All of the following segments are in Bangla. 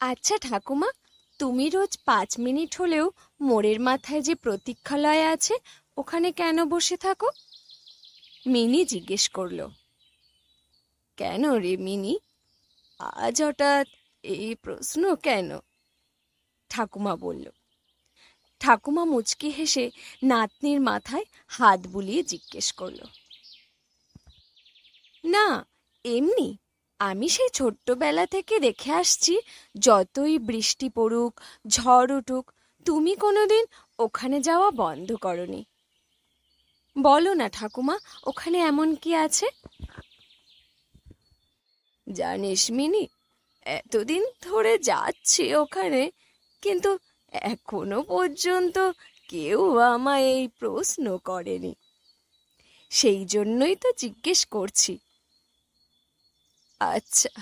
আচ্ছা ঠাকুমা, তুমি রোজ 5 মিনিট হলেও মোড়ের মাথায় যে প্রতীক্ষালয় আছে ওখানে কেন বসে থাকো? মিনি জিজ্ঞেস করলো। কেন রে মিনি, আজ হঠাৎ এই প্রশ্ন কেন? ঠাকুমা বলল। ঠাকুমা মুচকি হেসে নাতনির মাথায় হাত বুলিয়ে জিজ্ঞেস করলো। না, এমনি। আমি সেই ছোট্টবেলা থেকে দেখে আসছি, যতই বৃষ্টি পড়ুক, ঝড় উঠুক, তুমি কোনোদিন ওখানে যাওয়া বন্ধ করনি। বলো না ঠাকুমা, ওখানে এমন কি আছে? জানিস মিনি, এতদিন ধরে যাচ্ছি ওখানে, কিন্তু এখনো পর্যন্ত কেউ আমায় এই প্রশ্ন করেনি। সেই জন্যই তো জিজ্ঞেস করছি। আচ্ছা,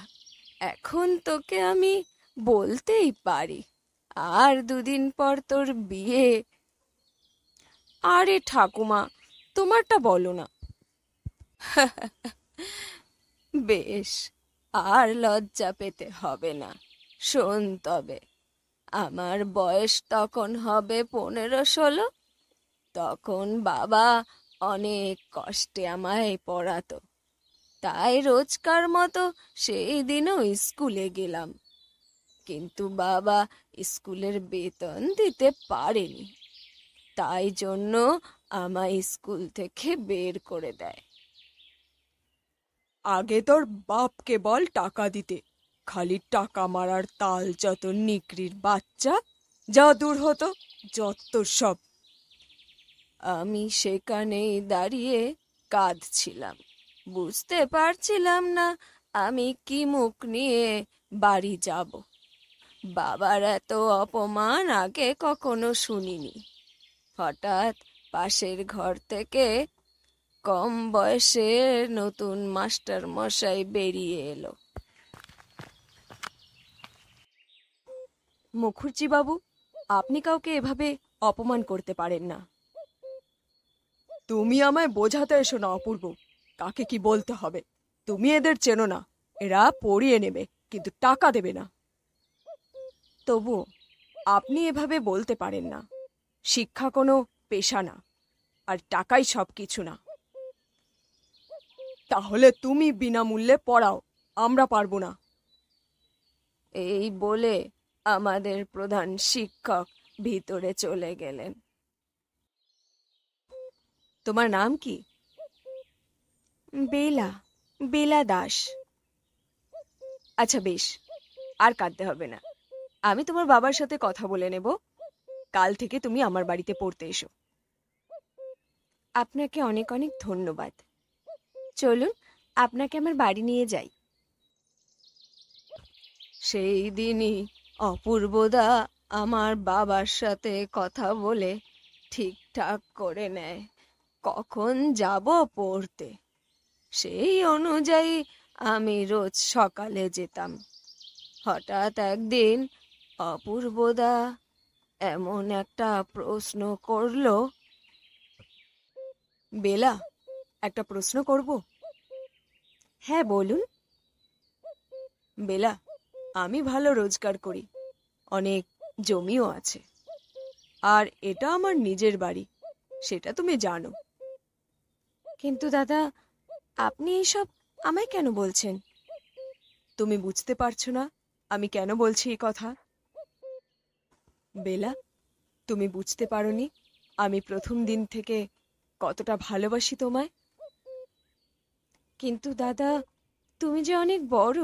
এখন তোকে আমি বলতেই পারি, আর 2 দিন পর তোর বিয়ে। আরে ঠাকুমা, তোমারটা বলো না। বেশ, আর লজ্জা পেতে হবে না। শোন তবে, আমার বয়স তখন হবে 15-16। তখন বাবা অনেক কষ্টে আমায় পড়াতো, তাই রোজকার মতো সেই দিনও স্কুলে গেলাম। কিন্তু বাবা স্কুলের বেতন দিতে পারেনি, তাই জন্য আমায় স্কুল থেকে বের করে দেয়। আগে তোর বাপকে বল টাকা দিতে। খালি টাকা মারার তাল, যত নিকড়ির বাচ্চা। যা দূর হতো, যত সব। আমি সেখানেই দাঁড়িয়ে কাঁদছিলাম, বুঝতে পারছিলাম না আমি কি মুখ নিয়ে বাড়ি যাব। বাবার এত অপমান আগে কখনো শুনিনি। হঠাৎ পাশের ঘর থেকে কম বয়সের নতুন মাস্টার মশাই বেরিয়ে এলো। মুখুজ্জি বাবু, আপনি কাউকে এভাবে অপমান করতে পারেন না। তুমি আমায় বোঝাতে এসো না অপূর্ব, কাকে কি বলতে হবে। তুমি এদের চেনো না। এরা পড়িয়ে নেবে, কিন্তু টাকা দেবে না। তবু আপনি এভাবে বলতে পারেন না। শিক্ষা কোনো পেশা না, আর টাকাই সব কিছু না। তাহলে তুমি বিনামূল্যে পড়াও, আমরা পারবো না। এই বলে আমাদের প্রধান শিক্ষক ভিতরে চলে গেলেন। তোমার নাম কি? বেলা, বেলা দাস। আচ্ছা বেশ, আর কাঁদতে হবে না। আমি তোমার বাবার সাথে কথা বলে নেব। কাল থেকে তুমি আমার বাড়িতে পড়তে এসো। আপনাকে অনেক অনেক ধন্যবাদ। চলুন, আপনাকে আমার বাড়ি নিয়ে যাই। সেই দিনই অপূর্বদা আমার বাবার সাথে কথা বলে ঠিকঠাক করে নেয় কখন যাব পড়তে। সেই অনুযায়ী আমি রোজ সকালে যেতাম। হঠাৎ একদিন অপূর্বদা এমন একটা প্রশ্ন করলো। বেলা, একটা প্রশ্ন করব? হ্যাঁ বলুন। বেলা, আমি ভালো রোজগার করি, অনেক জমিও আছে, আর এটা আমার নিজের বাড়ি, সেটা তুমি জানো। কিন্তু দাদা, আপনি এইসব আমায় কেন বলছেন? তুমি বুঝতে পারছো না আমি কেন বলছি এই কথা? বেলা, তুমি বুঝতে পারোনি আমি প্রথম দিন থেকে কতটা ভালোবাসি তোমায়। কিন্তু দাদা, তুমি যে অনেক বড়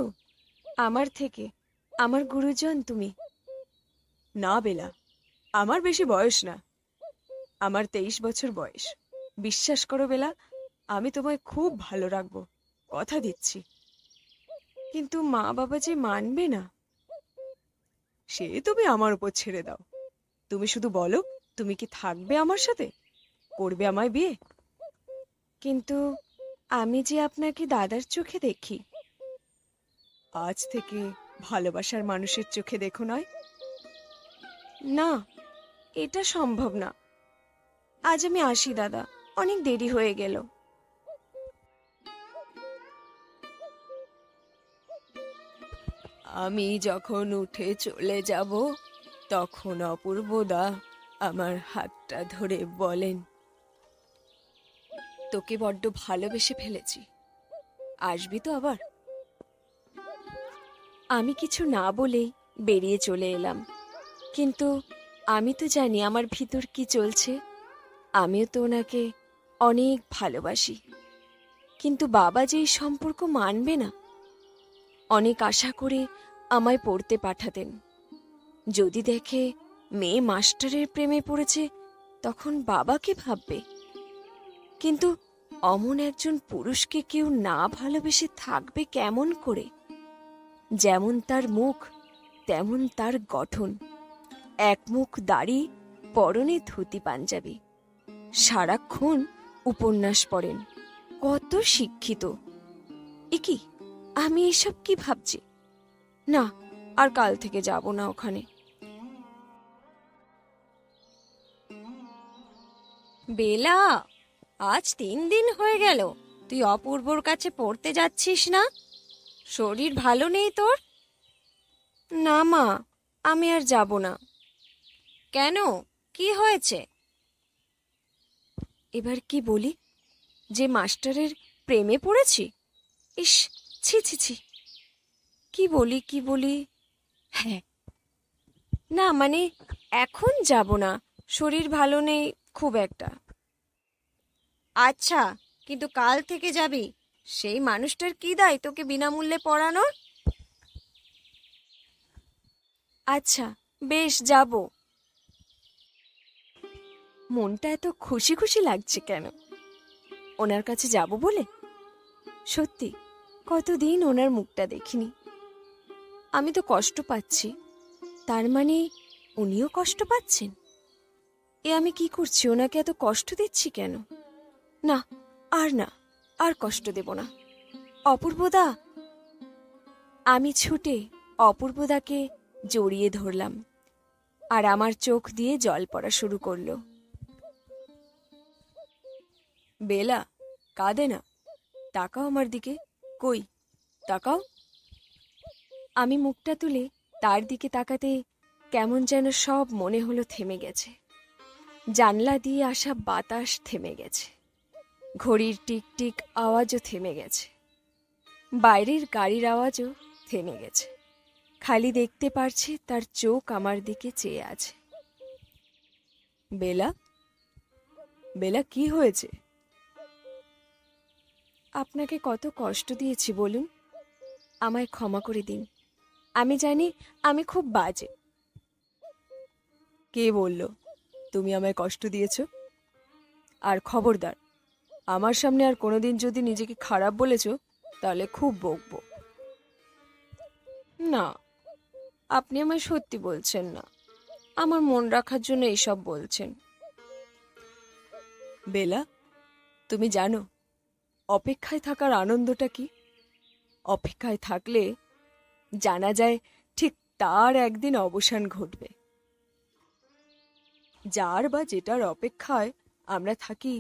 আমার থেকে, আমার গুরুজন তুমি। না বেলা, আমার বেশি বয়স না, আমার 23 বছর বয়স। বিশ্বাস করো বেলা, আমি তোমায় খুব ভালো রাখবো, কথা দিচ্ছি। কিন্তু মা বাবা যে মানবে না। সে তুমি আমার উপর ছেড়ে দাও। তুমি শুধু বলো, তুমি কি থাকবে আমার সাথে, করবে আমায় বিয়ে? কিন্তু আমি যে আপনাকে দাদার চোখে দেখি। আজ থেকে ভালোবাসার মানুষের চোখে দেখো নয়। না, এটা সম্ভব না। আজ আমি আসি দাদা, অনেক দেরি হয়ে গেল। আমি যখন উঠে চলে যাব তখন অপূর্বদা আমার হাতটা ধরে বলেন, তোকে বড্ড ভালোবেসে ফেলেছি, আসবি তো আবার? আমি কিছু না বলেই বেরিয়ে চলে এলাম, কিন্তু আমি তো জানি আমার ভিতর কি চলছে। আমিও তো ওনাকে অনেক ভালোবাসি, কিন্তু বাবা যে এই সম্পর্ক মানবে না। অনেক আশা করে আমায় পড়তে পাঠাতেন। যদি দেখে মেয়ে মাস্টারের প্রেমে পড়েছে, তখন বাবা কি ভাববে? কিন্তু অমন একজন পুরুষকে কেউ না ভালোবেসে থাকবে কেমন করে? যেমন তার মুখ, তেমন তার গঠন। এক মুখ দাড়ি, পরনে ধুতি পাঞ্জাবি, সারাক্ষণ উপন্যাস পড়েন। কত শিক্ষিত! কি আমি এসব কি ভাবছি? না, আর কাল থেকে যাব না ওখানে। বেলা, আজ 3 দিন হয়ে গেল তুই অপূর্বর কাছে পড়তে যাচ্ছিস না। শরীর ভালো নেই তোর? না মা, আমি আর যাব না। কেন, কি হয়েছে? এবার কি বলি? যে মাস্টারের প্রেমে পড়েছি? ইস, ছি ছি ছি! কি বলি? হ্যাঁ, না মানে এখন যাব না, শরীর ভালো নেই খুব একটা। আচ্ছা, কিন্তু কাল থেকে যাবি। সেই মানুষটার কি দায় তোকে বিনামূল্যে পড়ানোর? আচ্ছা, বেশ যাব। মনটা এত খুশি খুশি লাগছে কেন? ওনার কাছে যাব বলে? সত্যি, কতদিন ওনার মুখটা দেখিনি। আমি তো কষ্ট পাচ্ছি, তার মানে উনিও কষ্ট পাচ্ছেন? আমি কি করছি? ওনাকে এত কষ্ট দিচ্ছি কেন? না, না, আর কষ্ট দেব না। অপূর্বদা! আমি ছুটে অপূর্বদাকে জড়িয়ে ধরলাম, আর আমার চোখ দিয়ে জল পড়া শুরু করলো। বেলা, কাঁদে না, তাকাও আমার দিকে। কই, তাকাও। আমি মুখটা তুলে তার দিকে তাকাতে কেমন যেন সব মনে হলো থেমে গেছে। জানলা দিয়ে আসা বাতাস থেমে গেছে, ঘড়ির টিক টিক আওয়াজও থেমে গেছে, বাইরের গাড়ির আওয়াজও থেমে গেছে। খালি দেখতে পারছি তার চোখ আমার দিকে চেয়ে আছে। বেলা, বেলা, কি হয়েছে? আপনাকে কত কষ্ট দিয়েছি বলুন? আমায় ক্ষমা করে দিন। আমি জানি আমি খুব বাজে। কে বলল তুমি আমায় কষ্ট দিয়েছ? আর খবরদার, আমার সামনে আর কোনোদিন যদি নিজেকে খারাপ বলেছ, তাহলে খুব বকবো। না, আপনি আমায় সত্যি বলছেন না, আমার মন রাখার জন্য এসব বলছেন। বেলা, তুমি জানো অপেক্ষায় থাকার আনন্দটা কি? অপেক্ষায় থাকলে জানা যায় ঠিক তার একদিন অবসান ঘটবে। যার বা যেটার অপেক্ষায় আমরা থাকি,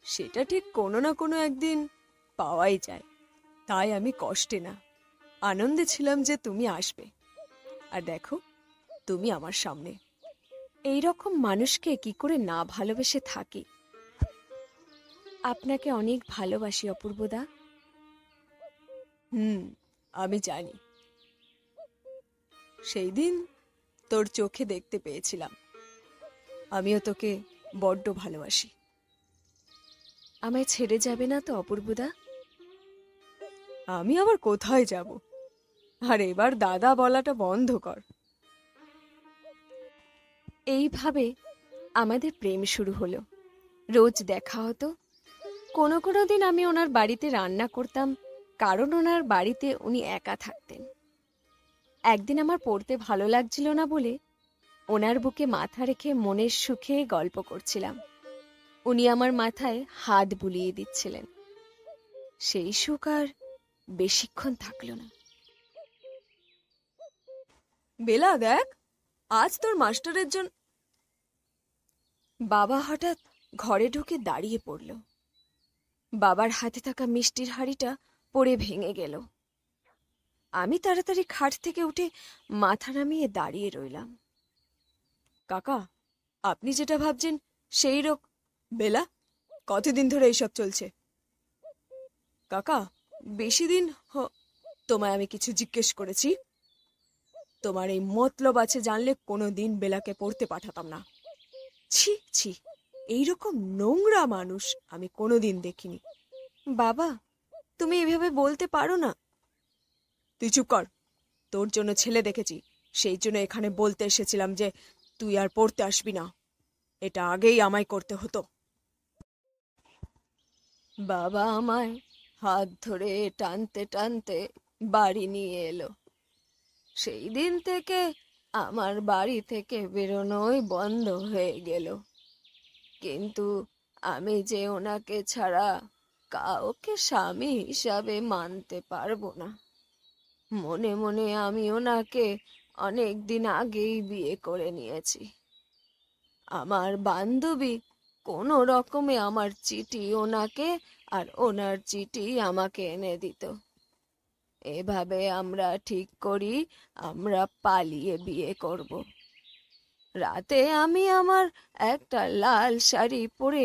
সেটা ঠিক কোনো না কোনো একদিন পাওয়াই যায়। তাই আমি কষ্টে না, আনন্দে ছিলাম যে তুমি আসবে। আর দেখো, তুমি আমার সামনে। এই রকম মানুষকে কি করে না ভালোবেসে থাকি? আপনাকে অনেক ভালোবাসি অপূর্বদা। আমি জানি। সেই দিন তোর চোখে দেখতে পেয়েছিলাম। আমিও তোকে বড্ড ভালোবাসি। আমায় ছেড়ে যাবে না তো অপূর্বদা? আমি আবার কোথায় যাব? আর এবার দাদা বলাটা বন্ধ কর। এইভাবে আমাদের প্রেম শুরু হলো। রোজ দেখা হতো। কোনো কোনো দিন আমি ওনার বাড়িতে রান্না করতাম, কারণ ওনার বাড়িতে উনি একা থাকতেন। একদিন আমার পড়তে ভালো লাগছিল না বলে ওনার বুকে মাথা রেখে মনের সুখে গল্প করছিলাম। উনি আমার মাথায় হাত বুলিয়ে দিচ্ছিলেন। সেই সুখ আর বেশিক্ষণ থাকলো না। বেলা, দেখ, আজ তোর মাস্টারের জন্য। বাবা হঠাৎ ঘরে ঢুকে দাঁড়িয়ে পড়ল। বাবার হাতে থাকা মিষ্টির হাঁড়িটা পড়ে ভেঙে গেল। আমি তাড়াতাড়ি খাট থেকে উঠে মাথা নামিয়ে দাঁড়িয়ে রইলাম। কাকা, আপনি যেটা ভাবছেন সেই বেলা, কতদিন ধরে এইসব চলছে? কাকা, বেশি দিন তোমায় আমি কিছু জিজ্ঞেস করেছি? তোমার এই মতলব আছে জানলে কোনো দিন বেলাকে পড়তে পাঠাতাম না। ছি ছি, এইরকম নোংরা মানুষ আমি কোনোদিন দেখিনি। বাবা, তুমি এভাবে বলতে পারো না। তুই চুপ কর। তোর জন্য ছেলে দেখেছি, সেই জন্য এখানে বলতে এসেছিলাম যে তুই আর পড়তে আসবি না। এটা আগেই আমায় করতে হতো। বাবা আমায় হাত ধরে টানতে টানতে বাড়ি নিয়ে এলো। সেই দিন থেকে আমার বাড়ি থেকে বেরোনোই বন্ধ হয়ে গেল। কিন্তু আমি যে ওনাকে ছাড়া কাউকে স্বামী হিসাবে মানতে পারবো না। মনে মনে আমি ওনাকে অনেক দিন আগেই বিয়ে করে নিয়েছি। আমার বান্ধবী কোনো রকমে আমার চিঠি ওনাকে আর ওনার চিঠি আমাকে এনে দিত। এভাবে আমরা ঠিক করি আমরা পালিয়ে বিয়ে করব। রাতে আমি আমার একটা লাল শাড়ি পরে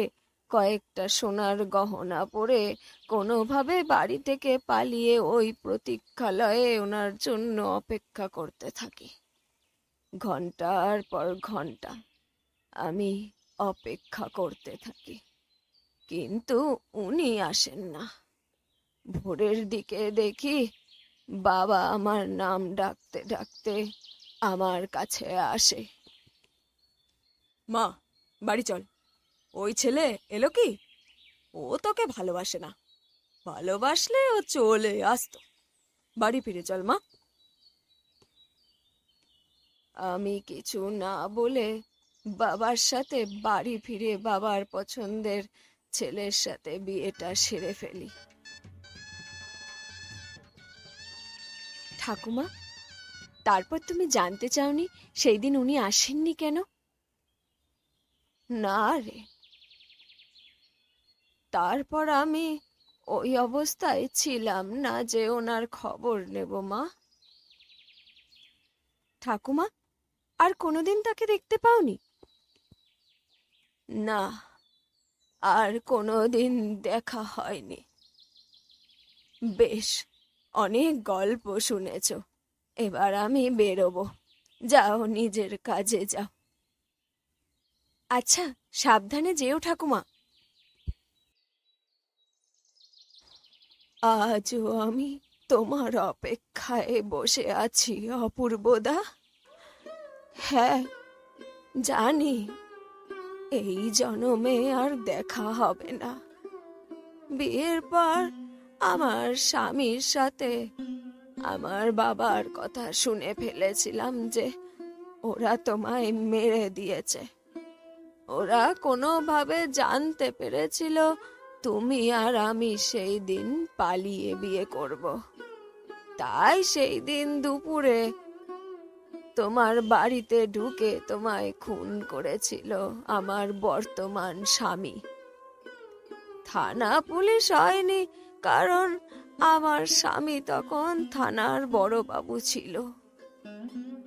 কয়েকটা সোনার গহনা পরে কোনোভাবে বাড়ি থেকে পালিয়ে ওই প্রতীক্ষালয়ে ওনার জন্য অপেক্ষা করতে থাকি। ঘন্টার পর ঘন্টা আমি অপেক্ষা করতে থাকি, কিন্তু উনি আসেন না। ভোরের দিকে দেখি বাবা আমার নাম ডাকতে ডাকতে আমার কাছে আসে। মা, বাড়ি চল। ওই ছেলে এলো কি? ও তোকে ভালোবাসে না, ভালোবাসলে ও চলে আসতো। বাড়ি ফিরে চল মা। আমি কিছু না বলে বাবার সাথে বাড়ি ফিরে বাবার পছন্দের ছেলের সাথে বিয়েটা সেরে ফেলি। ঠাকুমা, তারপর তুমি জানতে চাওনি সেই দিন উনি আসেননি কেন? না রে, তারপর আমি ওই অবস্থায় ছিলাম না যে ওনার খবর নেব মা। ঠাকুমা, আর কোনোদিন তাকে দেখতে পাওনি? না, আর কোনোদিন দেখা হয়নি। বেশ, অনেক গল্প শুনেছ, এবার আমি বেরোবো। যাও, নিজের কাজে যাও। আচ্ছা, সাবধানে যেও ঠাকুমা। আজও আমি তোমার অপেক্ষায় বসে আছি অপূর্বদা। হ্যাঁ, জানি এই জনমে আর দেখা হবে না। বিয়ের পর আমার স্বামীর সাথে আমার বাবার কথা শুনে ফেলেছিলাম যে ওরা তোমায় মেরে দিয়েছে। ওরা কোনোভাবে জানতে পেরেছিল তুমি আর আমি সেই দিন পালিয়ে বিয়ে করব। তাই সেই দিন দুপুরে তোমার বাড়িতে ঢুকে তোমায় খুন করেছিল আমার বর্তমান স্বামী। থানা পুলিশ হয়নি, কারণ আমার স্বামী তখন থানার বড়বাবু ছিল।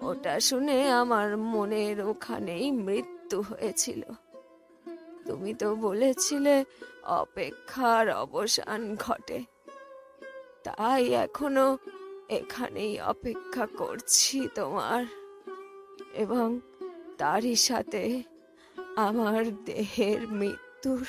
ওটা শুনে আমার মনের ওখানেই মৃত্যু হয়েছিল। তুমি তো বলেছিলে অপেক্ষার অবসান ঘটে, তাই এখনো এখানেই অপেক্ষা করছি তোমার, এবং তারই সাথে আমার দেহের মৃত্যুর।